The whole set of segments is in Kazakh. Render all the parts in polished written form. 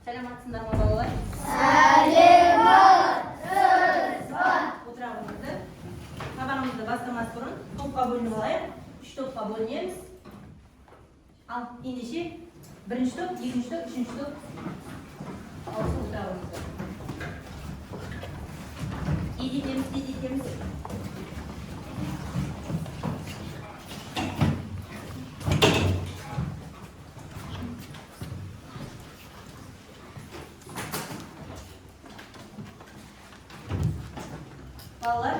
Саламатсыздар ма балалар? Отырағымызды, сабағымызды бастамас бұрын топқа бөлініп алайық. 3 топқа бөлінеміз. Ал ендеше бірінші топ, екінші топ, үшінші топ ауысып отырағымызды. Едетеміз. Балалар,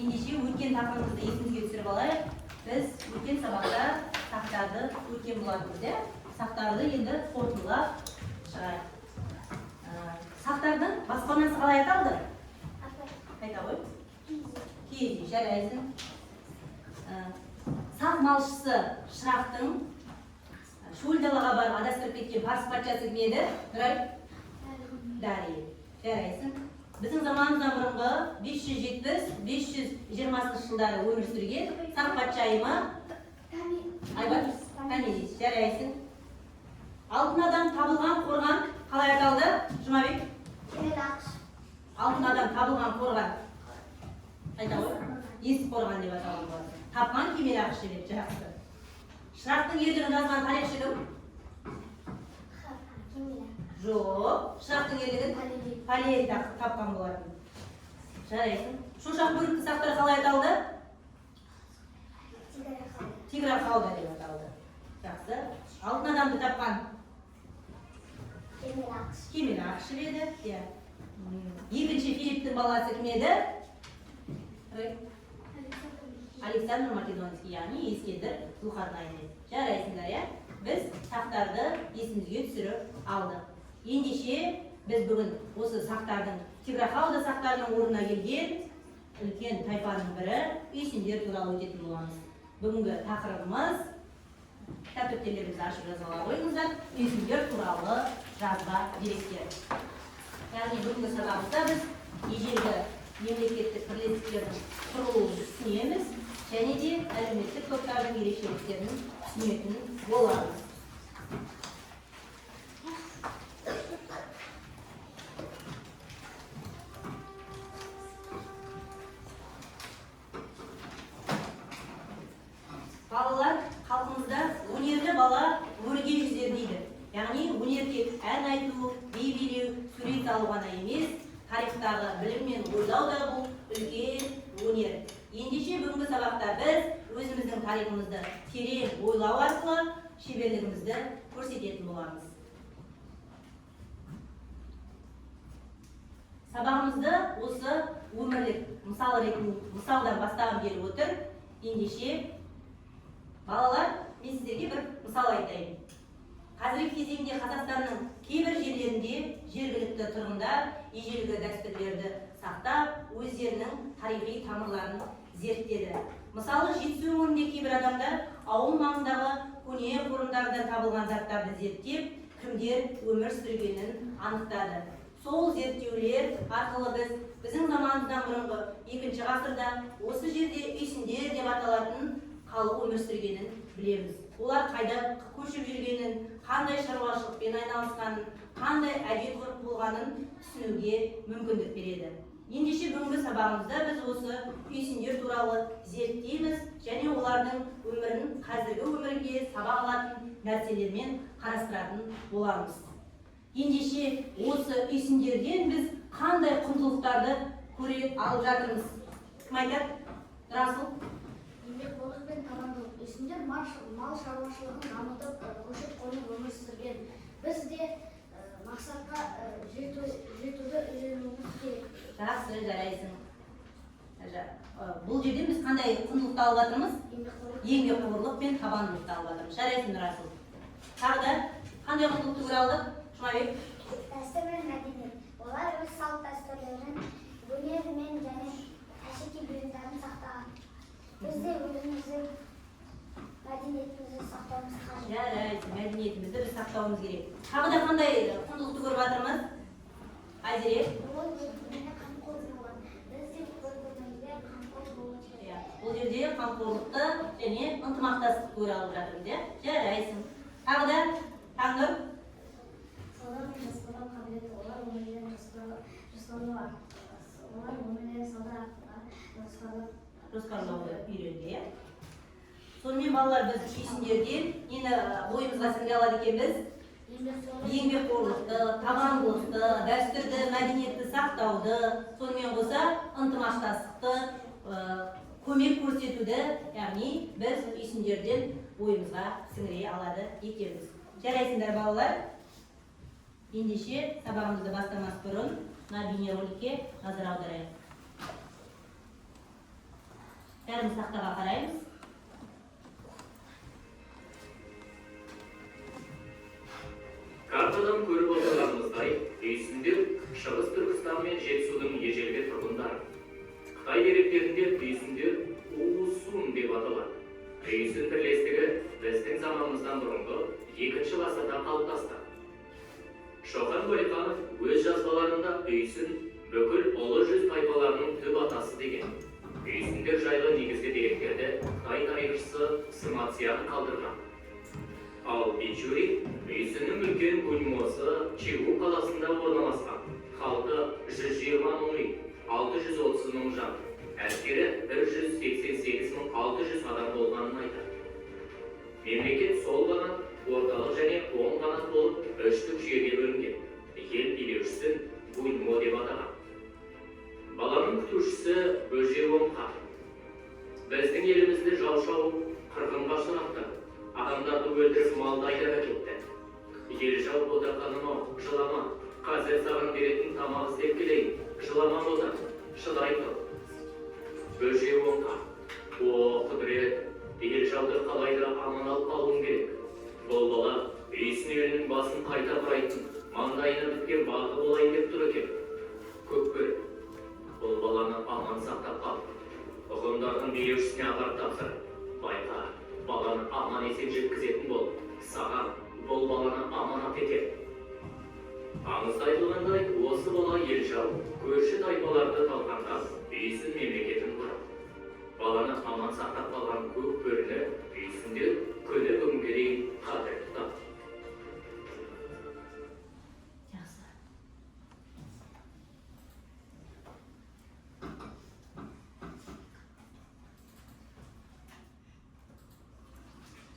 ендеше өткен тақырыбымызды есімізге түсіріп алайық. Біз өткен сабақта сақтарды өткен болатынбыз. Сақтарды енді қорытындылап шығайық. Сақтардың баспанасы қалай аталды? Қайта ғой? Киіз, жарайсың. Сақ малшысы Шырақтың шөл далаға барып адастырып кеткен парсы патшасы кім еді? Дария. Жарайсың. Біздің заманымыздан бұрынғы 570-520 жылдары өмір сүрген сақ патшайымы Тәмез. Жарайсың. Алтын адам табылған қорған қалай аталды? Жұмабек? Алтын адам табылған қорған. Қайта ғой? Есік қорған деп аталған болады. Тапқан Кемелақшы деп жақсы. Шырақтың ерлігін жазған тарихшы кім? Жоқ. Шырақтың ерлігін Палей тапқан болатын. Жарайсың. Шошақ бөрікті сақтар қалай аталды? Тиграхауда деп аталды. Жақсы. Алтын адамды тапқан Кемелақшы еді. Екінші Филипптің баласы кім еді? Александр Македонский, яғни Ескендір Зұлхарнайын. Жарайсыңдар, біз сақтарды есімізге түсіріп алдық. Ендеше біз бүгін осы сақтардың, Тиграхауда сақтарының орнына келген үлкен тайпаның бірі үйсіндер туралы өтетін боламыз. Бүгінгі тақырыбымыз, кітап дәптерлеріңізді ашып жазуға қойыңыздар, үйсіндер туралы жазба деректер. Яғни бүгінгі сабағымызда біз ежелгі мемлекеттік бірлестіктердің құрылуын түсінеміз, және де әлеуметтік топтардың ерекшеліктерін түсінетін боламыз. Балалар, халқымызда өнерлі бала өрге жүзер дейді. Яғни өнер тек ән айту, би билеу, сурет салу ғана емес, тарихтағы білім мен ойлау да бұл үлкен өнер. Ендеше бүгінгі сабақта біз өзіміздің тарихымызды терең ойлау арқылы шеберлігімізді көрсететін боламыз. Сабағымызды осы өмірлік мысалдан бастаған келіп отыр. Ендеше балалар, мен сіздерге бір мысал айтайын. Қазіргі кезеңде Қазақстанның кейбір жерлерінде жергілікті тұрғындар ежелгі дәстүрлерді сақтап, өздерінің тарихи тамырларын зерттеді. Мысалы, Жетісу өңірінде кейбір адамдар ауыл маңындағы көне қорымдардан табылған заттарды зерттеп, кімдер өмір сүргенін анықтады. Сол зерттеулер арқылы біздің заманымыздан бұрынғы 2-ші ғасырда осы жерде үйсіндер деп аталатын халық өмір сүргенін білеміз. Олар қайда көшіп жүргенін, қандай шаруашылықпен айналысқанын, қандай әдет-ғұрып болғанын түсінуге мүмкіндік береді. Ендеше бүгінгі сабағымызда біз осы үйсіндер туралы зерттейміз және олардың өмірін қазіргі өмірге сабақ алатын нәрселермен қарастыратын боламыз. Ендеше осы үйсіндерден біз қандай құндылықтарды көре алып жатырмыз? Кім айтады? Расыл? Еңбекқорлықпен табандылық. Үйсіндер мал шаруашылығын дамытып, көшіп-қонып өмір сүрген. Біз де мақсатқа жетуді үйренуіміз керек. Жақсы, жарайсың. Бұл жерден біз қандай құндылықты алып жатырмыз? Еңбекқорлық пен табандылықты алып жатырмыз. Жарайсың, Расыл. Тағы да қандай құндылықты көре алдық? Жұмабек? Дәстүр мен мәдениет. Олар өз салт-дәстүрлерін, өнері мен және әшекей бұйымдарын сақтаған. Біз де өзіміздің мәдениетімізді сақтауымыз қажет. Жарайсың, мәдениетімізді біз сақтауымыз керек. Тағы да қандай құндылықты көріп жатырмыз? Айзере? Ол өзіне қамқор болған. Біз де бір-бірімізге қамқор болуымыз керек. Бұл жерде қамқорлықты және ынтымақтастықты көре алып жатырмыз. Жарайсың. Тағы да Таңнұр? жоспарлауды үйренді, иә. Сонымен балалар біз шешімдерден нені ойымызға сіңіре алады екенбіз? Еңбекқорлықты, табандылықты, дәстүрді, мәдениетті сақтауды, сонымен қоса ынтымақтастықты, көмек көрсетуді, яғни біз үйсіндерден ойымызға сіңіре алады екенбіз. Жарайсыңдар балалар. Ендеше сабағымызды бастамас бұрын мына бейнероликке назар аударайық. Бәріміз тақтаға қараймыз. Картадан көріп отырғанымыздай, үйсіндер Шығыс Түркістан мен Жетісудың ежелгі тұрғындары. Қытай деректерінде үйсіндер Уусун деп аталады. Үйсін бірлестігі біздің заманымыздан бұрынғы 2-ші ғасырда қалыптасты. Шоқан Уәлиханов өз жазбаларында үйсін бүкіл ұлы жүз тайпаларының түп атасы деген. Үйсіндер жайлы негізгі деректерді Қытай тарихшысы Сыма Цзян қалдырған. Ал Бичури үйсіннің үлкен гуньмосы Чигу қаласында орналасқан. Халқы 120 мың үй, 630 мың жан, әскері 188.600 адам болғанын айтады. Мемлекет сол қанат, орталық және оң қанат болып 3 түп жүйеге бөлінген. Ел билеушісін гуньмо деп атаған. Баланың күтушісі Бөжей-Омқа. Біздің елімізді жау шауып, қырғынға ұшыратты. Адамдарды өлтіріп малды айдап әкетті. Ел жау ботақаным-ау, жылама. Қазір саған беретін тамақ іздеп келейін. Жылама бота, шыдай тұр. Бөжей-Омқа. О, құдірет, ел жауды қалайда аман алып қалуым керек. Бұл бала үйсін елінің басын қайта құрайтын, маңдайына біткен бағы болайын деп тұр екен. Көкбөр, бұл баланы аман сақтап қал. Ұғымдардың билеушісіне апарып тапсыр. Байқа, баланы аман есен жеткізетін бол. Саған бұл баланы аманат етер. Аңызда айтылғандай, осы бала ел жау, көрші тайпаларды талқандап, үйсін мемлекетін құрады. Баланы аман сақтап қалған көк бөріні үйсіндер күні бүгінге дейін қадір тұтады. Жақсы.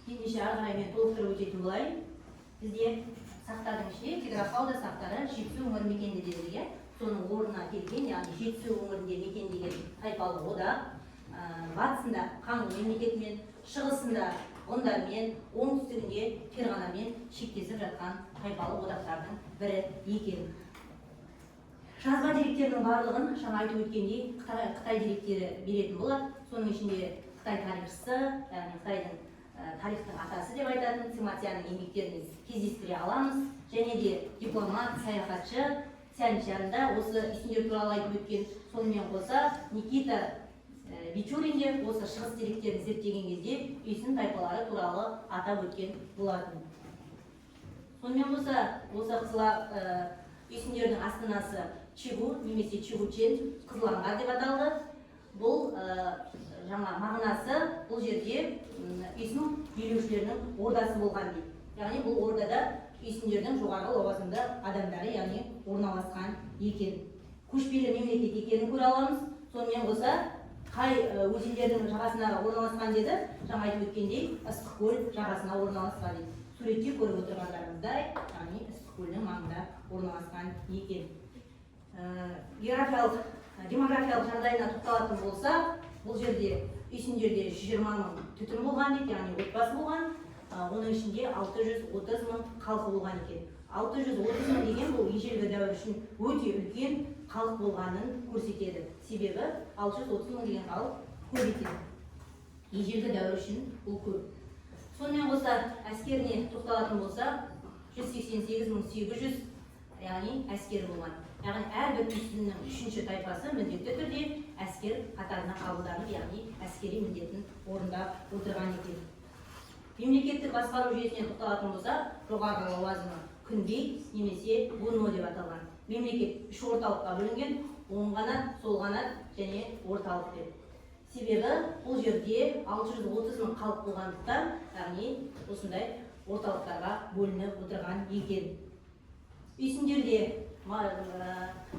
Ендеше ары қарай мен толықтырып өтетін болайын. Бізде сақтардың ішінде петрофауда сақтары Жетісу өңір мекендедегі, соның орнына келген, яғни Жетісу өңірінде мекендеген тайпалық одақ, батысында Қаңлы мемлекетімен, шығысында ғұндармен, оңтүстігінде ферғанамен шектесіп жатқан тайпалық одақтардың бірі екен. Жазба деректерінің барлығын жаңа айтып өткендей Қытай деректері беретін болады. Соның ішінде Қытай тарихшысы, яғни Қытайдың тарихтың атасы деп айтатын Сыма Цзянның еңбектерін кездестіре аламыз. Және де дипломат, саяхатшы Цзянда осы үйсіндер туралы айтып өткен. Сонымен қоса Никита Бичурин де осы шығыс деректерін зерттеген кезде үйсін тайпалары туралы атап өткен болатын. Сонымен қоса осы үйсіндердің астанасы Чигу немесе Чигучен, Қызылаңғар деп аталды. Бұл жаңа мағынасы бұл жерде үйсін билеушілерінің ордасы болған дейді. Яғни бұл ордада үйсіндердің жоғарғы лауазымды адамдары, яғни орналасқан екен. Көшпелі мемлекет екенін көре аламыз. Сонымен қоса қай өзендердің жағасына орналасқан деді, жаңа айтып өткендей, Ыстықкөл жағасына орналасқан дейді. Суретте көріп отырғандарымыздай, яғни Ыстықкөлдің маңында орналасқан екен. Географиялық, демографиялық жағдайына тоқталатын болса, бұл жерде үйсіндерде 120 мың түтін болған дейді, яғни отбасы болған. Оның ішінде 630 мың халқы болған екен. 630 мың деген бұл ежелгі дәуір үшін өте үлкен халық болғанын көрсетеді. Себебі 630 мың деген халық көп екен. Ежелгі дәуір үшін бұл көп. Сонымен қоса әскеріне тоқталатын болса, 188.800 яғни әскер болған. Яғни әрбір үйсіннің 3-ші тайпасы міндетті түрде әскер қатарына қабылданып, яғни әскери міндетін орындап отырған екен. Мемлекеттік басқару жүйесіне тоқталатын болса, жоғарғы лауазымы күнгей немесе гунмо деп аталған. Мемлекет 3 орталыққа бөлінген, оң қанат, сол қанат және орталық деп. Себебі бұл жерде 630 мың халық болғандықтан, яғни осындай орталықтарға бөлініп отырған екен. Үйсіндерде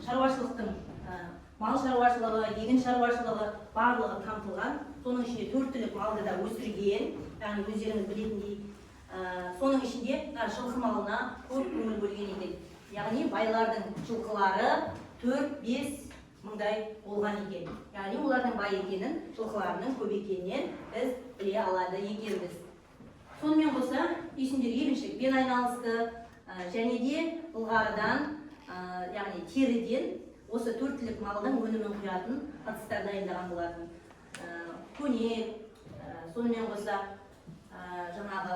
шаруашылықтың мал шаруашылығы, егін шаруашылығы барлығы қамтылған. Соның ішінде 4 түлік малды да өсірген, яғни өздеріңіз білетіндей. Соның ішінде жылқы малына көп көңіл бөлген екен. Яғни байлардың жылқылары 4-5 мыңдай болған екен. Яғни олардың бай екенін, жылқыларының көп екенінен біз біле алады екенбіз. Сонымен қоса, үйсіндер егіншілікпен айналысты, және де былғарыдан, яғни теріден осы 4 түлік малдың өнімін құятын ыдыстар дайындаған болатын. Көне, сонымен қоса жаңағы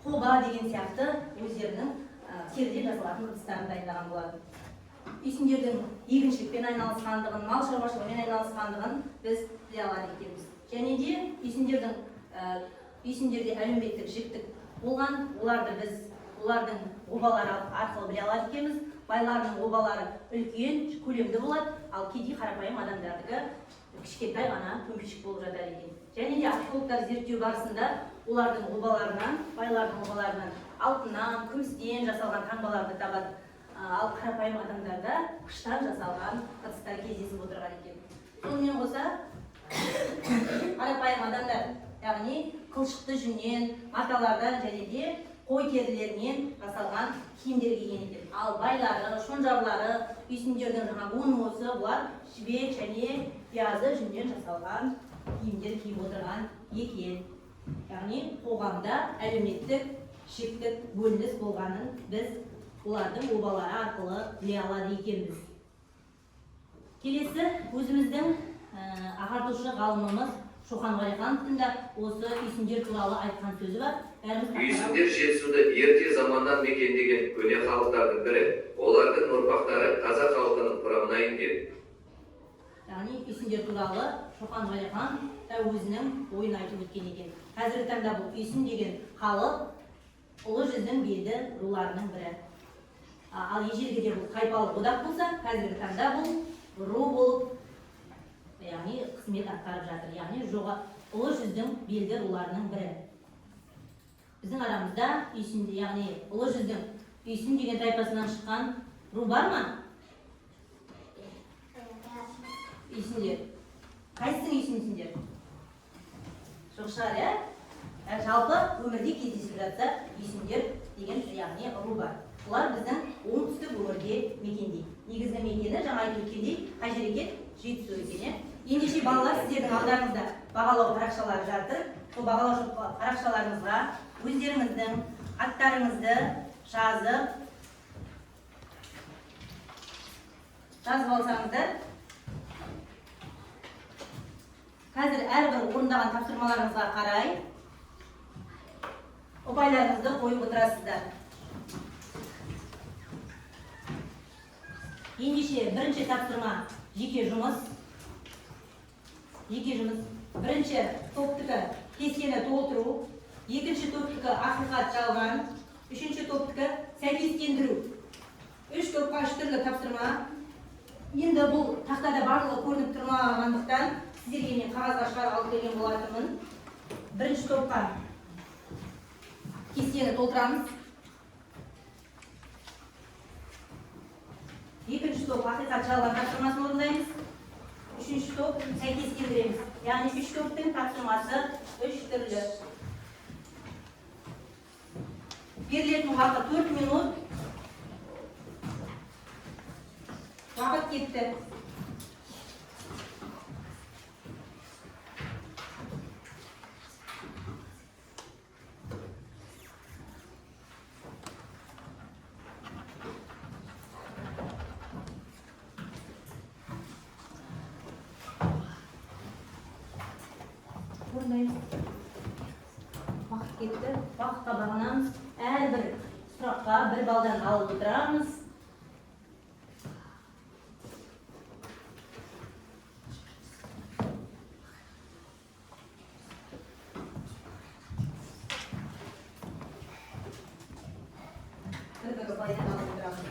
қоба деген сияқты өздерінің теріден жасалатын ыдыстарын дайындаған болатын. Үйсіндердің егіншілікпен айналысқандығын, мал шаруашылығымен айналысқандығын біз біле алады екенбіз. Және де үйсіндерде әлеуметтік жіктік болған, олардың обалары арқылы біле алады екенбіз. Байлардың обалары үлкен, көлемді болады, ал кейде қарапайым адамдардікі кішкентай ғана көмпешік болып жатады екен. Және де археологтар зерттеу барысында олардың обаларынан, байлардың обаларынан алтыннан, күмістен жасалған таңбаларды табады. Ал қарапайым адамдарда қыштан жасалған ыдыстар кездесіп отырған екен. Сонымен қоса, қарапайым адамдар, яғни қылшықты жүннен, маталардан және де қой терілерінен жасалған киімдер киген екен. Ал байлары, шонжарлары, үйсіндердің буынысы, бұлар жібек және пиязы жүннен жасалған киімдер киіп отырған екен. Яғни қоғамда әлеуметтік шектік бөлініс болғанын біз олардың обалары арқылы біле алады екенбіз. Келесі өзіміздің ағартушы ғалымымыз Шоқан Уәлихановтың да осы үйсіндер туралы айтқан сөзі бар. Үйсіндер Жетісуды ерте заманнан мекендеген көне халықтардың бірі, олардың ұрпақтары қазақ халқының құрамына енген. Яғни үйсіндер туралы Шоқан Уәлиханов да өзінің ойын айтып өткен екен. Қазіргі таңда бұл үйсін деген халық ұлы жүздің белді руларының бірі. Ал ежелгіде бұл тайпалық одақ болса, қазіргі таңда бұл ру болып, яғни қызмет атқарып жатыр. Яғни ұлы жүздің белді руларының бірі. Біздің арамызда үйсінде, яғни ұлы жүздің үйсін деген тайпасынан шыққан ру бар ма? Үйсіндер. Қайсың үйсіндер? Жоқ шығар, жалпы өмірде кездесіп жатса үйсіндер деген яғни ру бар. Олар біздің оңтүстік өңірде мекендейді. Негізгі мекені жаңа айтып өткендей қай жер екен? Жетісу екен. Ендеше балалар, сіздердің алдарыңызда бағалау парақшалары жатыр. Сол бағалау парақшаларыңызға өздеріңіздің аттарыңызды жазып алсаңыздар, қазір әрбір орындаған тапсырмаларыңызға қарай ұпайларыңызды қойып отырасыздар. Ендеше бірінші тапсырма жеке жұмыс. Бірінші топтікі кестені толтыру, екінші топтікі ақиқат жалған, үшінші топтікі сәйкестендіру. Үш топқа үш түрлі тапсырма. Енді бұл тақтада барлығы көрініп тұрмағандықтан сіздерге мен қағазға шығарып алып келген болатынмын. Бірінші топқа кестені толтырамыз. Екінші топ ақиқат жалған тапсырмасын орындаймыз. Үшінші топ сәйкестендіреміз. Яғни үш топтың тапсырмасы үш түрлі. Берілетін уақыт 4 минут. Уақыт кетті. Уақыт кетті. Уақытқа бағынамыз. Әрбір сұраққа бір балдан алып отырамыз. Бір ұпайдан алып отырамыз.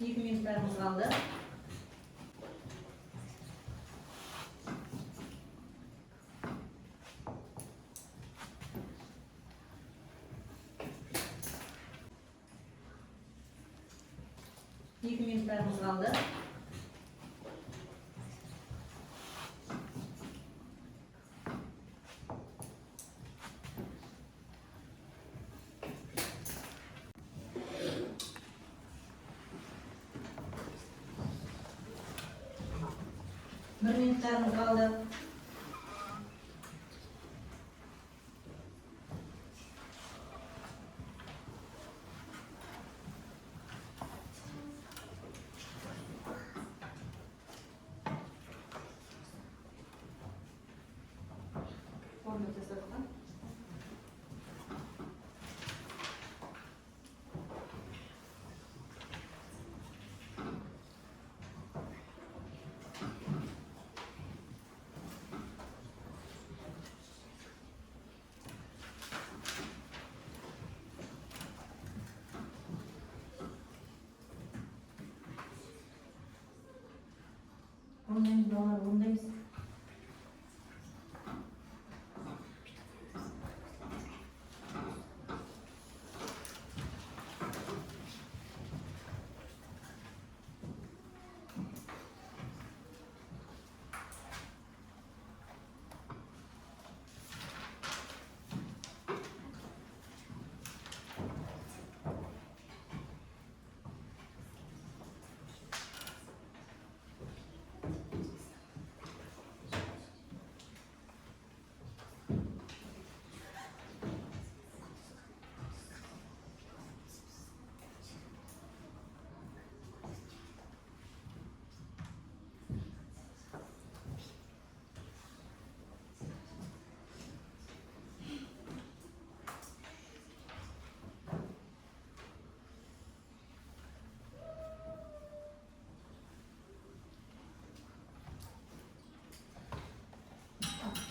2 minutlarımız kaldı. İki minutlarımız kaldı. Bir minutlarımız kaldı. Ondayız.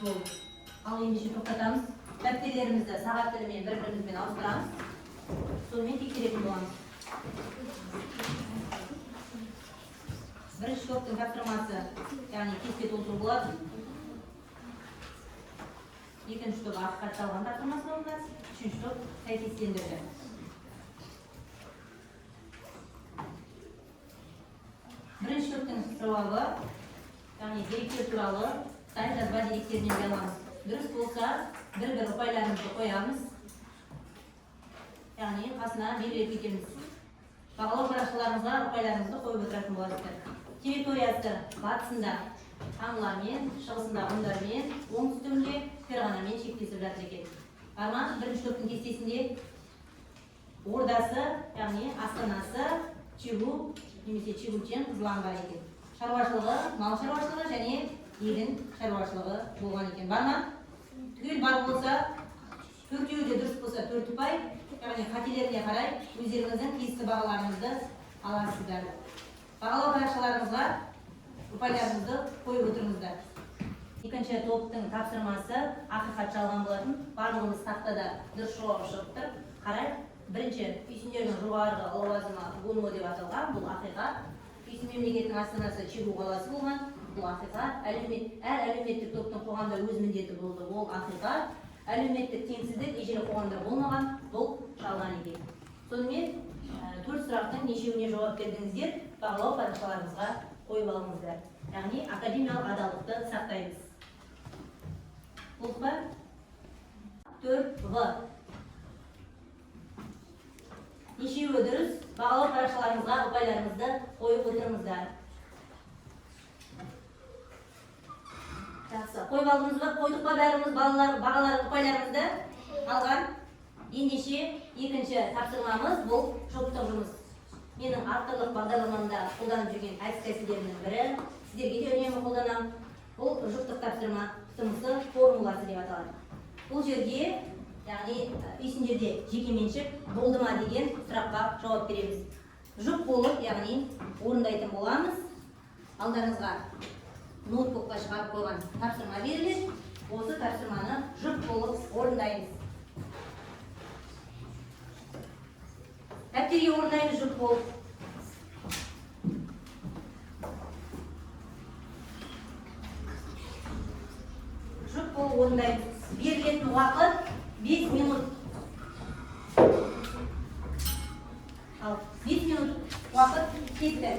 Болды. Ал ендеше тоқтатамыз. Дәптерlerimizi сағат тілімен бір-бірімізбен ауыстырамыз. Сонымен тексеретін боламыз. Бірінші топтың тапсырмасы, яғни кесте толтыру болады. Екінші топ ақиқатталған тапсырмасы орындады. Үшінші топ сәйкестендірді. Бірінші топтың жауабы, яғни деректер туралы Қытай жазба деректерінен аламыз. Дұрыс болса, бір-бір ұпайларымызды қоямыз. Яғни қасына белгілеп кетеміз. Бағалау парақшаларымызға ұпайларымызды қойып отыратын боласыздар. Территориясы батысында Қаңлармен, шығысында Ғұндармен, оңтүстігінде Ферғанамен шектесіп жатыр екен. Барма бірінші топтың кестесінде ордасы, яғни астанасы Чигу немесе Чигучен Қызылан бар екен. Шаруашылығы, мал шаруашылығы және егін шаруашылығы болған екен. Барма? Түгел бар болса, төртеуі де дұрыс болса 4 ұпай, яғни қателеріне қарай өздеріңіздің тиісті бағаларыңызды аласыздар. Бағалау парақшаларыңызға ұпайларыңызды қойып отырыңыздар. Екінші топтың тапсырмасы ақиқат жалған болатын. Барлығымыз тақтада дұрыс жауап шығып тұр. Қарай, бірінші үйсіндердің жоғарғы лауазымы Гунмо деп аталған, бұл ақиқат. Үйсін мемлекеттің астанасы Чигу қаласы болған, бұл ақиқат. Әр әлеуметтік топтың қоғамда өз міндеті болды, ол ақиқат. Әлеуметтік теңсіздік ежелгі қоғамда болмаған, бұл жалған екен. Сонымен 4 сұрақтың нешеуіне жауап бердіңіздер, бағалау парақшаларыңызға қойып алыңыздар. Яғни академиялық адалдықты сақтаймыз. Болды ба? 4-ғы. Нешеуі дұрыс, бағалау парақшаларыңызға ұпайларыңызды қойып отырыңыздар. Жақсы, қойып алдыңыз ба? Қойдық па бәріміз бағалар ұпайларымызды алған? Ендеше екінші тапсырмамыз бұл жұптық жұмыс. Менің авторлық бағдарламамда қолданып жүрген әдіс-тәсілдерінің бірі, сіздерге де үнемі қолданамын. Бұл жұптық тапсырма жұмысы формуласы деп аталады. Бұл жерде, яғни үйсіндерде жекеменшік болды ма деген сұраққа жауап береміз. Жұп болып, яғни орындайтын боламыз. Алдарыңызға ноутбукқа шығарып қойған тапсырма беріледі. Осы тапсырманы жұп болып орындаймыз. Дәптерге орындаймыз жұп болып. орындаймыз. Берілетін уақыт 5 минут. Ал 5 минут уақыт кетті.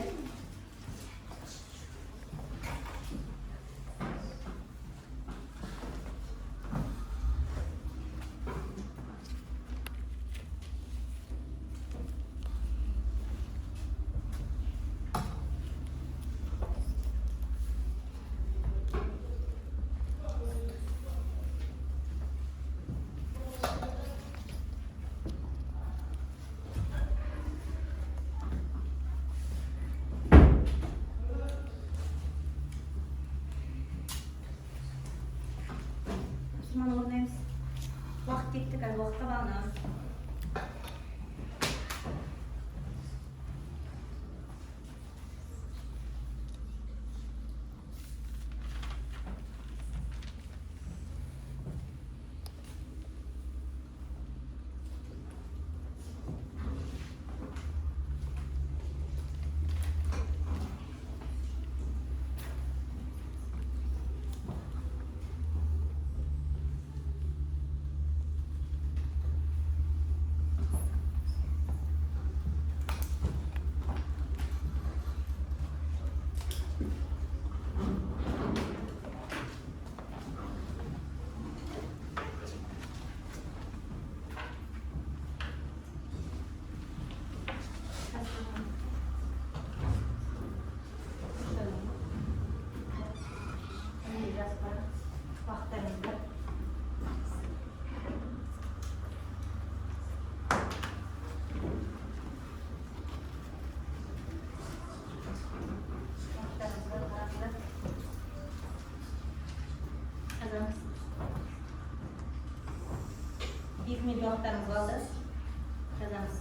Мұсылман орындаймыз. Уақыт кетті, қазір уақытқа бағынамыз. Bir milyon uaqtlarimiz qoldi. Yozamiz.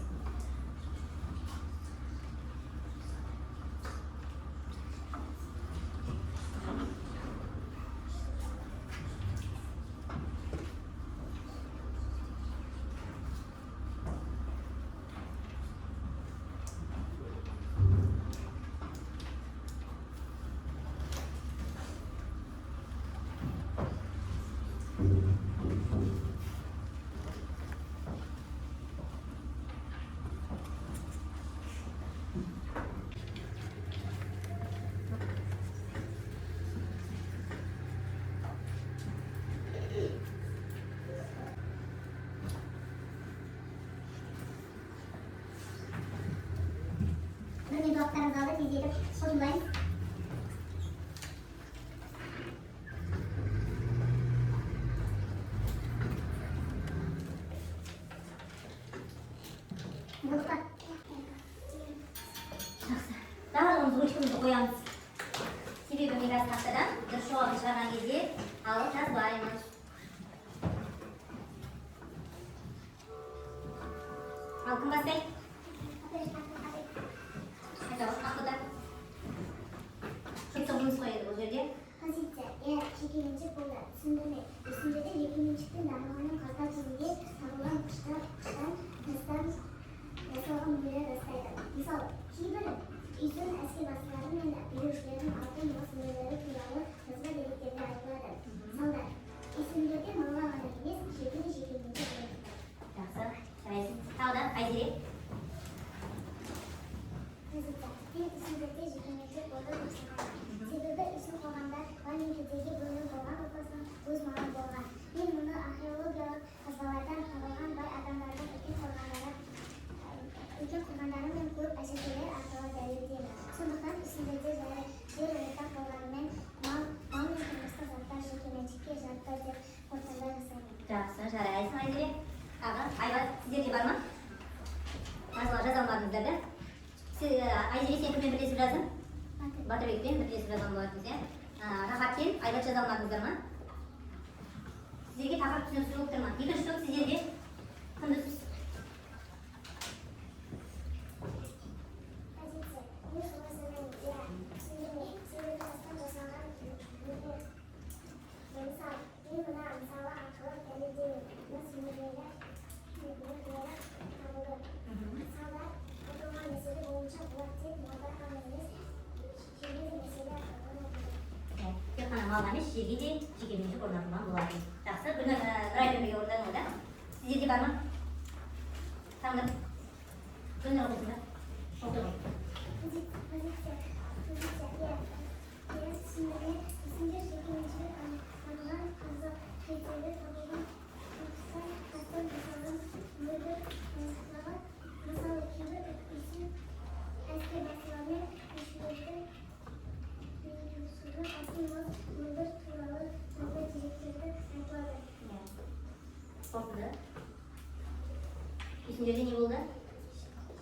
Bir uaqtlarimiz qoldi, tez yetib qo'shilmaymiz. To'xta. Жақсы. Барлығымыз ручкамызды қоямыз. Себебі мен қазір тақтадан дұрыс жауабын шығарған кезде алып жазбаймыз. Ал кім бастайды? Айтамыз, Мақұлда. Çok sorunuz koyalım o жерде. Позиция. Жеке меншік болды. Түсіндірме. Үстіндегі жеке меншіктің дамығының қағаз жүзінде табылған қыштан тастан жасалған мүлдері растайды. Мысалы, кейбір үйдің әскер бастықтары мен билеушілердің алтын мас мүлдері туралы жазба деректерде айтылады. Мысалдар, үстіндерде малға ғана емес, жеке меншік болады. Жақсы. Жарайсың. Тағы да Айзере. Позиция. Мен үстіндерде жеке меншік болды бастаған. Себебі үшін қоғамдар Валенкидегі бөлім болған отбасының өз малы болған. Мен мұны археологиялық қазбалардан табылған бай адамдардың үлкен қорғандары мен көп әшекейлер арқылы дәлелдеймін. Сондықтан үстіндерде жер жатақ болғанымен мал мен тұрмыстық заттар жеке меншікке жатты деп қорытынды жасаймын. Жақсы. Жарайсың Айзере. Тағы Айбат, сіздерде бар ма? Жаза алмадыңыздар да? Айзере, сен кіммен бірлесіп жаздың? Батырбекпен бірлесіп жазған болатынбыз, иә? Рахатпен Айбат жаза алмадыңыздар ма? Сіздерге тақырып түсініксіз болып тұр ма? Екінші топ сіздерде күндіз. Позиция. Мен шұғысының түсіндірме. Себебі тастан жасалған мысал. Мен мына мысалы арқылы дәлелдеймін. Мына сүндірмелер табылды. Мысалдар айтылған мәселе бойынша бұлар тек малдар ғана емес, жерге де мәселе аталған. Тек қана малға емес, жерге де жекеменшік орнатылған болатын. Жақсы, Гүлнұр Нұрайбекке орындадыңыз да? Сіздерде бар ма? Таңдап. Гүлнұр оқысында. Отырыңыз. Позиция. Иә, түсіндірме. Есімдер жекеменшік анылған қазақ тілдері табылған қоқыстан тастан жасалған мөлдір мысалға мысалы кейбір есім әскер басылармен мүшелерді бейнесуды асыл мөлдір туралы тағы деректерді айтылады. Қорытынды. Есімдерде не болды?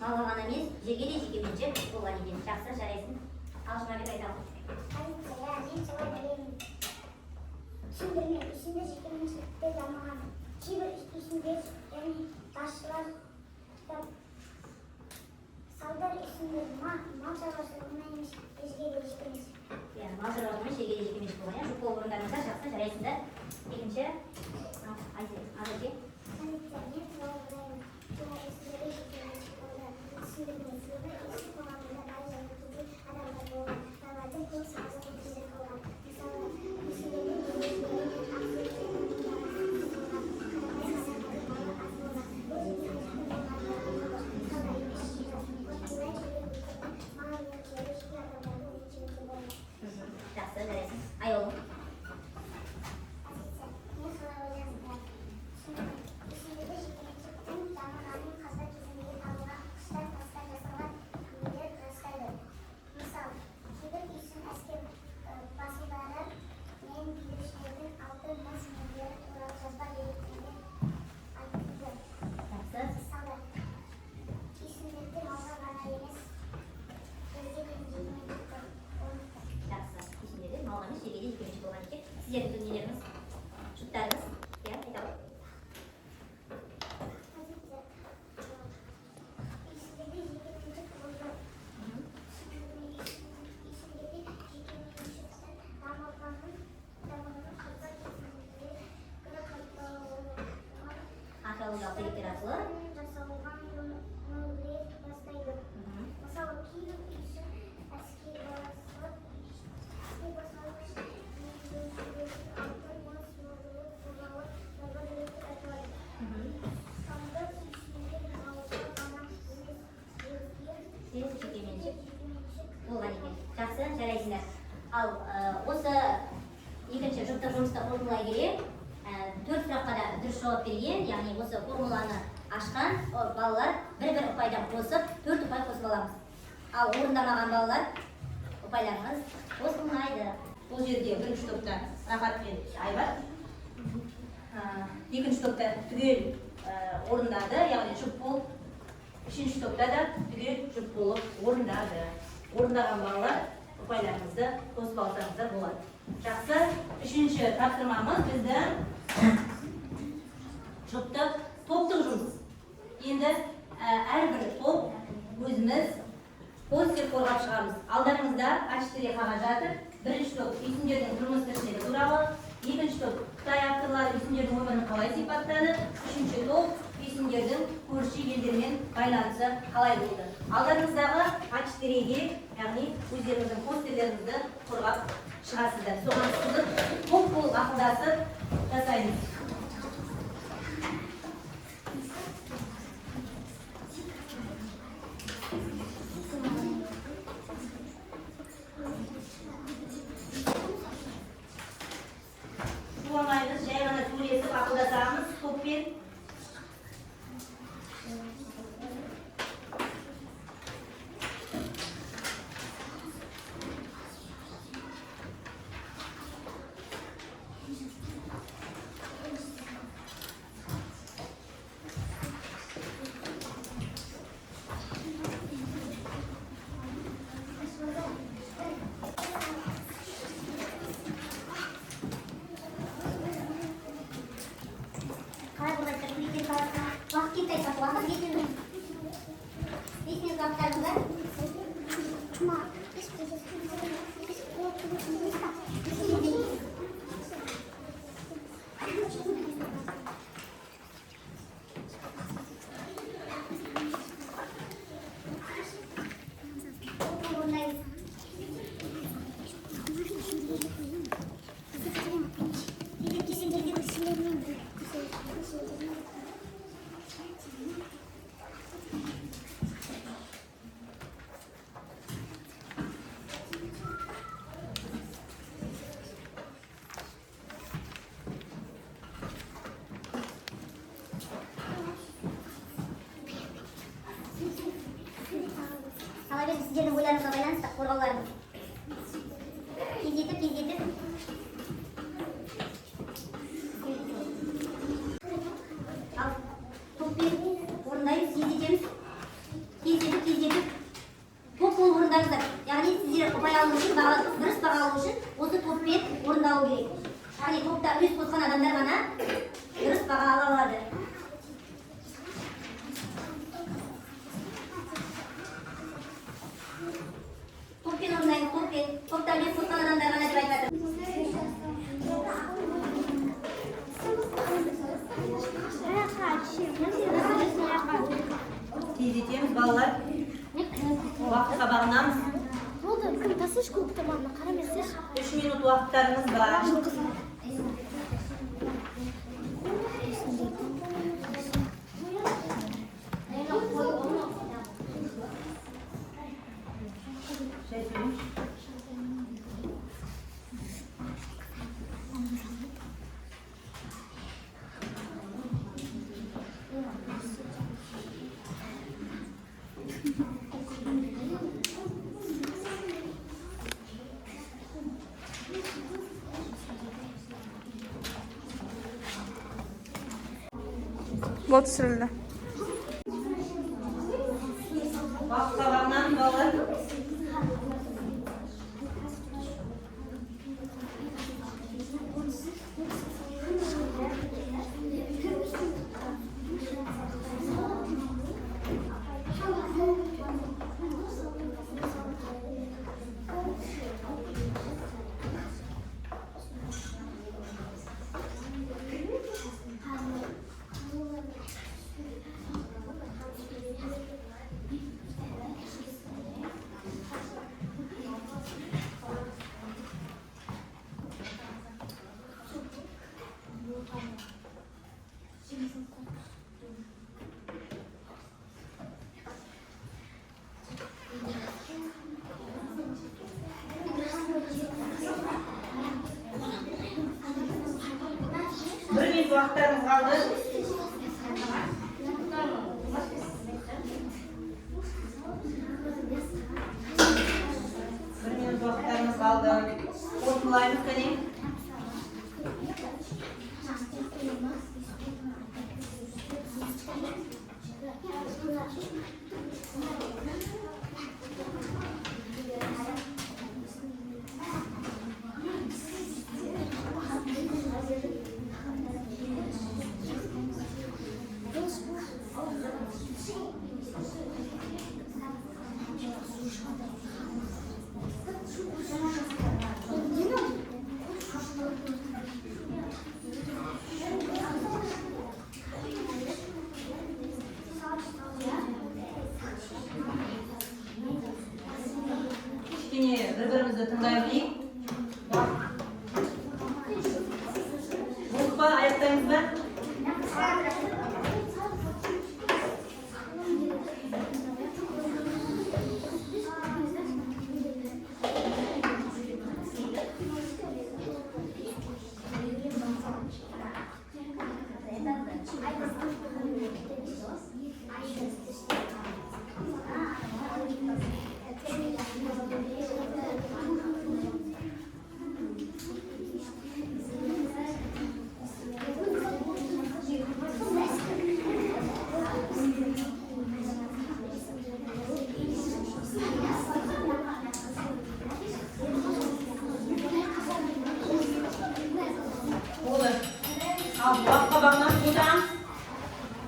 Малға ғана емес, жерге де жекеменшік болған екен. Жақсы, жарайсың. Ағылшынға айтамын. Позиция. Иә, мен солай білемін. Түсіндірме. Есімдер жекеменшікте дамыған. Кейбір есімдер яғни басшылар салдар есімдер мал шаруашылығына емес өзге де жекеменшік. Иә, мал шаруашылығымен жерге де жекеменшік болған. Иә, жұп болып орындарыңыздар, жақсы, жарайсыңдар. Екінші, Азеке. Позиция. Мен солай ойлаймын. Есімдерде жекеменшік болды. Түсіндірме. Себебі есім қоғамында бай және кедей адамдар болған. Олардың көбісі азық етушілер болған. Мысалы, есімдердің Жақсы, жарайсың. Айол. мен солай ойлаймын. Есімдерде жекеменшіктің дамығанын қазақ кезінде табылған қыштан тастан жасалған киімдер растайды. Мысалы, кейбір есім әскер басылдары мен билеушілердің алтын мыс мөлдері туралы жазба деректерде айтылды. Жақсы. Мысалы, есімдерді малға ғана емес өзге де жекеменшік орнатты. Жақсы. Есімдерде малға емес, жерге де жекеменшік болған екен. Сіздердің нелеріңіз? Жұптарыңыз? Иә, айтамын. Позиция. Есімдерде жекеменшік болды. Есімдерде жекеменшіктің дамығанын қазақ кезіндегі Археологиялық деректер арқылы. жасалған мөлдер растайды. Мысалы, кейбір есім әскер басылып алтын мыс мөлдері туралы жазба деректер айтылады. Сандар есімдер малға ғана емес өзге Жекеменшік жекеменшік болған екен. Жақсы, жарайсыңдар. Ал осы екінші жұптық жұмысты қорытындылай келе, 4 сұраққа да дұрыс жауап берген, яғни осы формуланы ашқан балалар бір-бір ұпайдан қосып, 4 ұпай қосып аламыз. Ал орындамаған балалар ұпайларыңыз қосылмайды. Бұл жерде бірінші топта Рахат пен Айбар, екінші топта түгел орындады, яғни жұп болып, үшінші топта да түгел жұп болып орындады. Орындаған балалар ұпайларыңызды қосып алсаңыздар болады. Жақсы, үшінші тапсырмамыз біздің жұптық топтық жұмыс. Енді әрбір топ өзіміз постер қорғап шығамыз. Алдарыңызда А4 қағаз жатыр. Бірінші топ есімдердің тұрмыс тіршілігі туралы, екінші топ Қытай авторлары есімдердің өмірін қалай сипаттады, үшінші топ есімдердің көрші елдермен байланысы қалай болды. Алдарыңыздағы А4-ге, яғни өздеріңіздің постерлеріңізді қорғап шығасыздар. Соған сызып, топ болып ақылдасып жасаймыз. Суамаймыз, жай ғана сөйлесіп ақылдасамыз топпен. Қалай болады? Үйден қаласына уақыт кетпей қалса, уақыт кетпей. Есіңізге алыптарыңыз бар? Орындаймыз. сіздердің ойларыңызға байланысты қорғауларыңыз. Тездетіп. Ал топпен орындаймыз, тездетеміз. Тездетіп. Топ болып орындаңыздар. Яғни сіздер ұпай алу үшін, дұрыс баға алу үшін осы топпен орындалу керек. Яғни топта үлес қосқан адамдар ғана дұрыс баға ала алады. Топпен орындаймыз, топпен. Топта үлес қосқан адамдар ғана деп айтып жатыр. Тездетеміз балалар. Уақытқа бағынамыз. болды кім тасыш көкті мамына қарамайсыз 3 минут уақыттарыңыз бар. Вот түсірілді. Уақытқа бағынамыз балалар. Bir minut vaqtlarimiz qoldi. Bir minut vaqtlarimiz qoldi. Qo'shimlaymiz qani. Kini bir-birimizni tinglaylik. Bo'lsa oyoqdangizmi? Olur. Al, vaqtqa бағынамыз, отырамыз.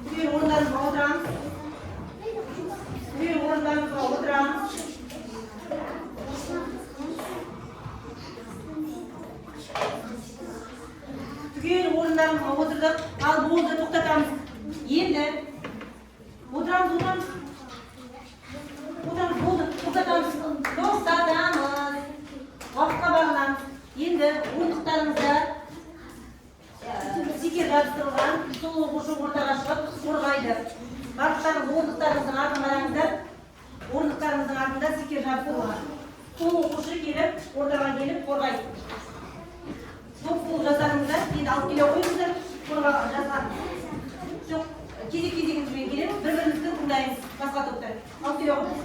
Buyur, o'rnlarimizga o'tiramiz. Buyur, o'rnlarimizga o'tiramiz. Buyur, o'rnlarimizga o'tirdik. Al, bo'ldi, to'xtatamiz. Endi o'tiramiz. O'tiramiz, bo'ldi, to'xtatamiz. To'xtatamiz. Vaqtqa бағынamiz. Endi o'rindiqlarimizda stiker yopishtirilgan stol o'qishi o'rtaga chiqib qo'rg'aydi. Barchamiz o'rindiqlarimizning ardini qarangizlar. O'rindiqlarimizning ardida stiker yopishtirilgan. Stol o'qishi kelib, o'rtaga kelib qo'rg'aydi. Stol jasadimizda endi olib kela qo'yingizlar, qo'rg'aga jasad. Shu кезек-кезегimiz bilan kelib, bir-birimizni tinglaymiz. Boshqa to'pdan. Olib kela qo'ying.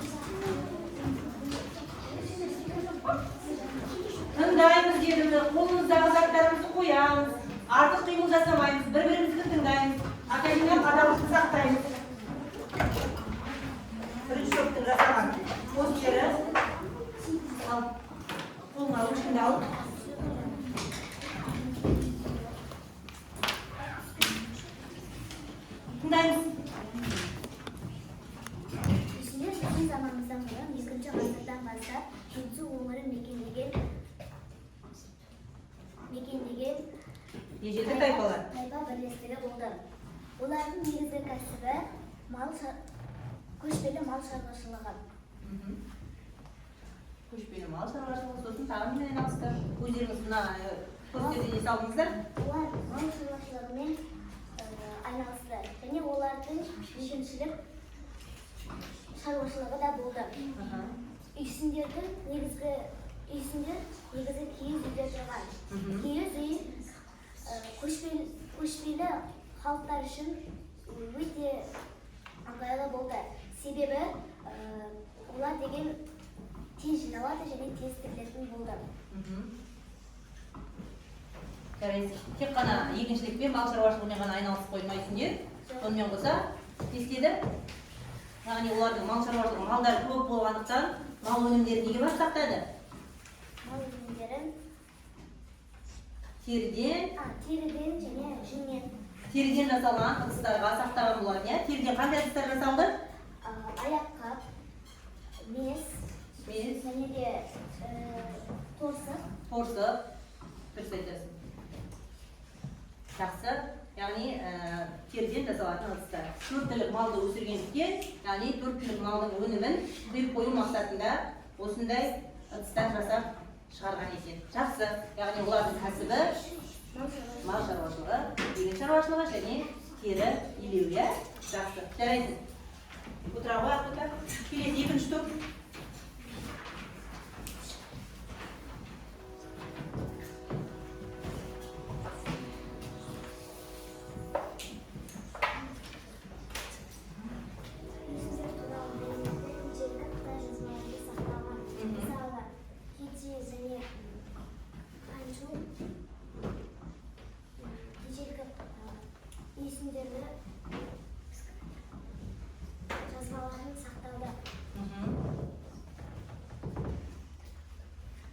Тыңдаймыз. Үйсіндер біздің заманымыздан бұрын 2-ші ғасырдан бастап жетісу өңірін мекендеген Ежелгі тайпалар. тайпа бірлестігі болды. Олардың негізгі кәсібі көшпелі мал шаруашылығы. Көшпелі мал шаруашылығы, сосын тағы немен айналысты? Өздеріңіз мына көптерден салдыңыздар. Олар мал шаруашылығымен айналысты. Және олардың егіншілік шаруашылығы да болды. Үйсіндердің негізгі киіз үйде тұрған. Киіз үй көшпелі халықтар үшін өте ыңғайлы болды. Себебі олар деген тез жиналады және тез тігілетін болды. Тек қана егіншілікпен, мал шаруашылығымен ғана айналысып қоймайсыңдар. Сонымен қоса, естеді? Яғни олардың мал шаруашылығы, малдары көп болғандықтан, мал өнімдері неге бар сақтады? Мал өнімдерін Теріден және жүннен. Теріден жасалған ыдыстарға сақтаған болар, не? Теріден қандай ыдыстар жасалды? Аяққап, мес, және де торсық. Торсық, дұрыс айтасың. Жақсы, яғни теріден жасалатын ыдыстар. 4 түлік малды өсіргендіктен, яғни 4 түлік малдың өнімін құйып қою мақсатында осындай ыдыстар жасап шығарған екен. Жақсы, яғни олардың кәсібі мал шаруашылығы, егін шаруашылығы және тері илеуі. Жақсы, жарайсың. Отырауға ақыта. Келесі екінші топ.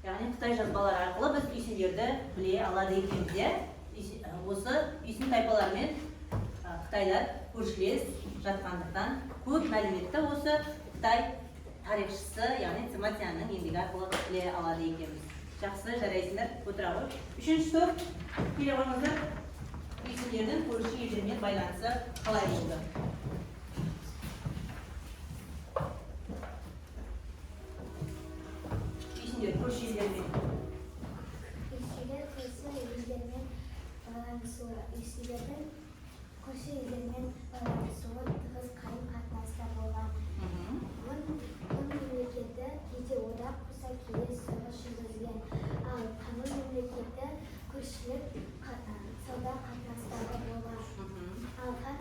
Яғни Қытай жазбалары арқылы біз үйсіндерді біле алады екенбіз. Осы үйсін тайпалармен Қытайлар көршілес жатқандықтан көп мәліметті осы Қытай тарихшысы, яғни Циматянның еңбегі арқылы біле алады екенбіз. Жақсы, жарайсыңдар, отыра ғой. Үшінші топ, келе қойыңыздар. Үйсіндердің көрші елдермен байланысы қалай болды? Көрші елдермен байланысуы тығыз қарым-қатынаста болған. Бұл мемлекеті кейде одақ құса кейде соғыс жүргізген. Ал Қаңлы мемлекеті көршілік сауда қатынастары болған. Ал хан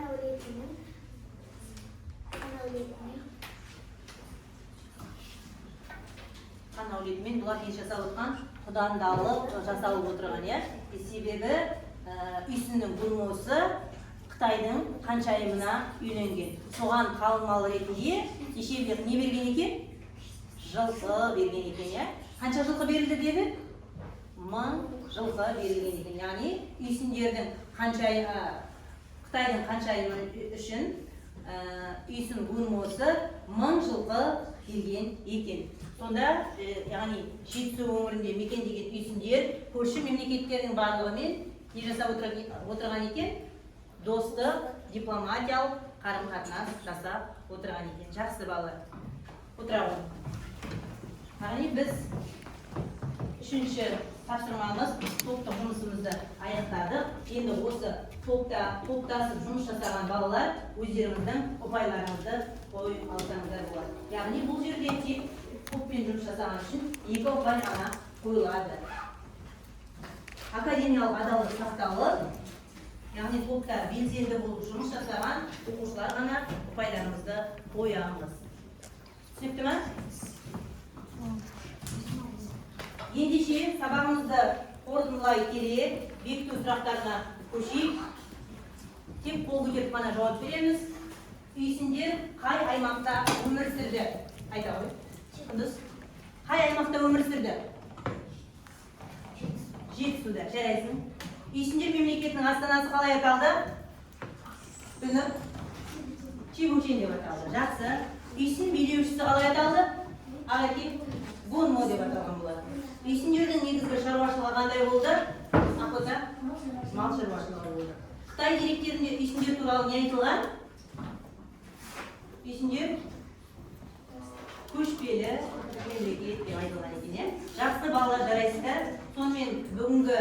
әулетінің бұлар еш жасалған құдандалық жасалып отырған, е? Себебі үйсіннің бұрмосы Қытайдың қаншайымына үйленген. Соған қалың мал ретінде ешебек не берген екен? Жылқы берген екен, е? Қанша жылқы берілді деді? 1000 жылқы берілген екен. Яғни үйсіндердің Қытайдың қаншайымы үшін үйсін бұрмосы 1000 жылқы берген екен. Сонда, яғни жетісу өңірінде мекендеген үйсіндер көрші мемлекеттердің барлығымен не жасап отырған екен? Достық, дипломатиялық қарым-қатынас жасап отырған екен. Жақсы балалар. Отыра ғой. Яғни біз үшінші тапсырмамыз топтық жұмысымызды аяқтадық. Енді осы топтасып жұмыс жасаған балалар өздеріңіздің ұпайларыңызды қойып алсаңыздар болады. Яғни бұл жерде тек топпен жұмыс жасаған үшін 2 ұпай ғана қойылады. Академиялық адалдық сақталып, яғни топта белсенді болып жұмыс жасаған оқушылар ғана ұпайларымызды қоямыз. Түсінікті ме? Ендеше сабағымызды қорытындылай келе бекіту сұрақтарына көшейік. Тек қол көтеріп қана жауап береміз. Үйсіндер қай аймақта өмір сүрді? Айта ғой. Құндыз, қай аймақта өмір сүрді? Жетісуда, жарайсың. Үйсіндер мемлекетінің астанасы қалай аталды? Түніп, Чебучен деп аталды. Жақсы. Үйсін билеушісі қалай аталды? Ағеке, Бонмо деп аталған болады. Үйсіндердің негізгі шаруашылығы қандай болды? Ақота? Мал шаруашылығы болды. Қытай деректерінде үйсіндер туралы не айтылған? Үйсіндер көшпелі мемлекет деп айтылған екен. Жақсы балалар, жарайсыздар. Сонымен бүгінгі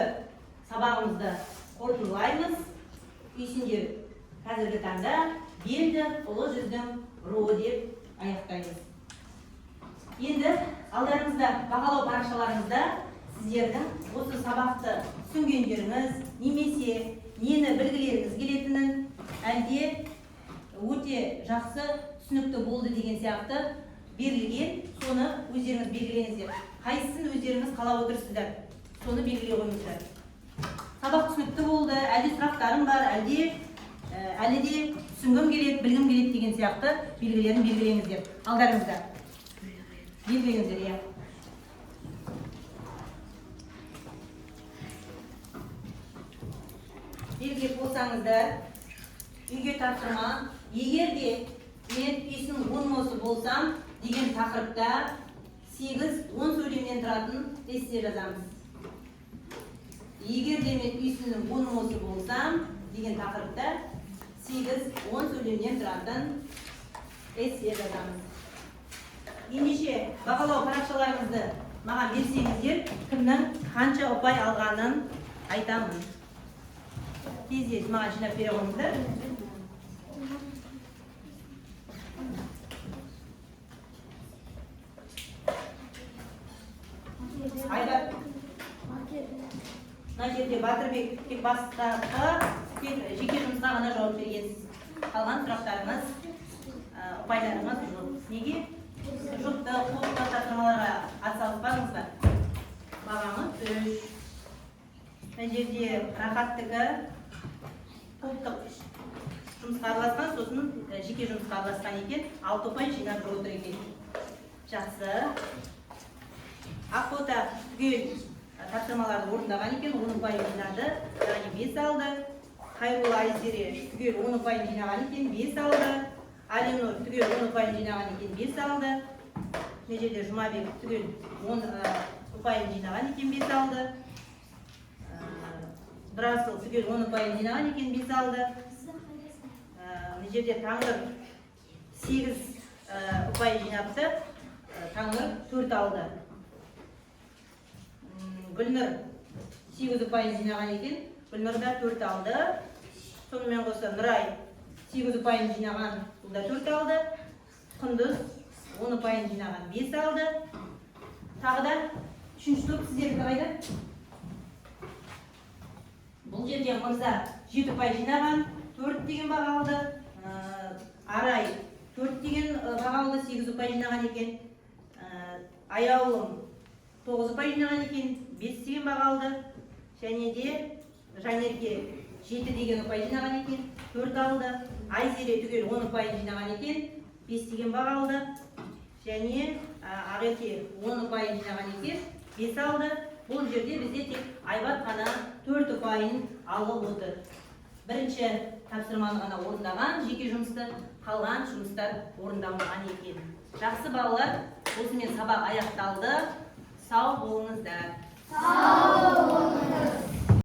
сабағымызды қорытындылаймыз. Үйсіндер қазіргі таңда белді ұлы жүздің руы деп аяқтаймыз. Енді алдарыңызда бағалау парақшаларыңызда сіздердің осы сабақты түсінгендеріңіз немесе нені білгілеріңіз келетінін, әлде өте жақсы түсінікті болды деген сияқты берілген, соны өздеріңіз белгілеңіздер. Қайсысын өздеріңіз қалап отырсыздар, соны белгілей қойыңыздар. Сабақ түсінікті болды, әлде сұрақтарым бар, әлі де түсінгім келеді, білгім келеді деген сияқты белгілерін белгілеңіздер. Алдарыңызда белгілеңіздер, иә. Белгілеп болсаңыздар, үйге тапсырма, егер де мен үйсін Бонмосы болсам деген тақырыпта 8-10 сөйлемнен тұратын эссе жазамыз. Егер де мен үйсінің Бонмосы болсам деген тақырыпта 8-10 сөйлемнен тұратын эссе жазамыз. Ендеше бағалау парақшаларыңызды маған берсеңіздер, кімнің қанша ұпай алғанын айтамын. Тез маған жинап бере қойыңыздар. Айдар. Мына жерде Батырбек тек бастапқы жеке жұмысқа ғана жауап бергенсіз. Қалған сұрақтарыңыз, ұпайларыңыз жоқ. Неге? Жұпты, қоқта тапсырмаларға атсалыспадыңыз ба? Бағаңыз 3. Мына жерде рахаттығы топтық жұмысқа араласқан, сосын жеке жұмысқа араласқан екен, 6 ұпай жинап отыр екен. Жақсы. Ақбота түгел тапсырмаларды орындаған екен, 10 ұпай жинады, яғни 5 алды. Қайролла Айзере түгел 10 ұпай жинаған екен, 5 алды. Алинур түгел 10 ұпай жинаған екен, 5 алды. Мына жерде Жұмабек түгел 10 ұпай жинаған екен, 5 алды. Брасыл түгел 10 ұпай жинаған екен, 5 алды. Мына жерде Таңыр 8 ұпай жинапты, Таңыр 4 алды. Гүлнұр 8 ұпай жинаған екен, Гүлнұр да 4 алды. Сонымен қоса Нұрай 8 ұпайын жинаған, бұл да 4 алды. Құндыз 10 ұпайын жинаған, 5 алды. Тағы да 3-ші топ сіздерді қайда? Бұл жерде Мырза 7 ұпай жинаған, 4 деген баға алды. Арай 4 деген баға алды, 8 ұпай жинаған екен. Аяулым 9 ұпай жинаған екен, 5 деген баға алды. Және де Жанерге 7 деген ұпай жинаған екен, 4 алды. Айзере түгел 10 ұпай жинаған екен, 5 деген баға алды. Және Ағеке 10 ұпай жинаған екен, 5 алды. Бұл жерде бізде тек Айбат қана 4 ұпайын алып отыр. Бірінші тапсырманы ғана орындаған, жеке жұмысты, қалған жұмыстар орындалмаған екен. Жақсы балалар, осымен сабақ аяқталды. Сау болыңыздар.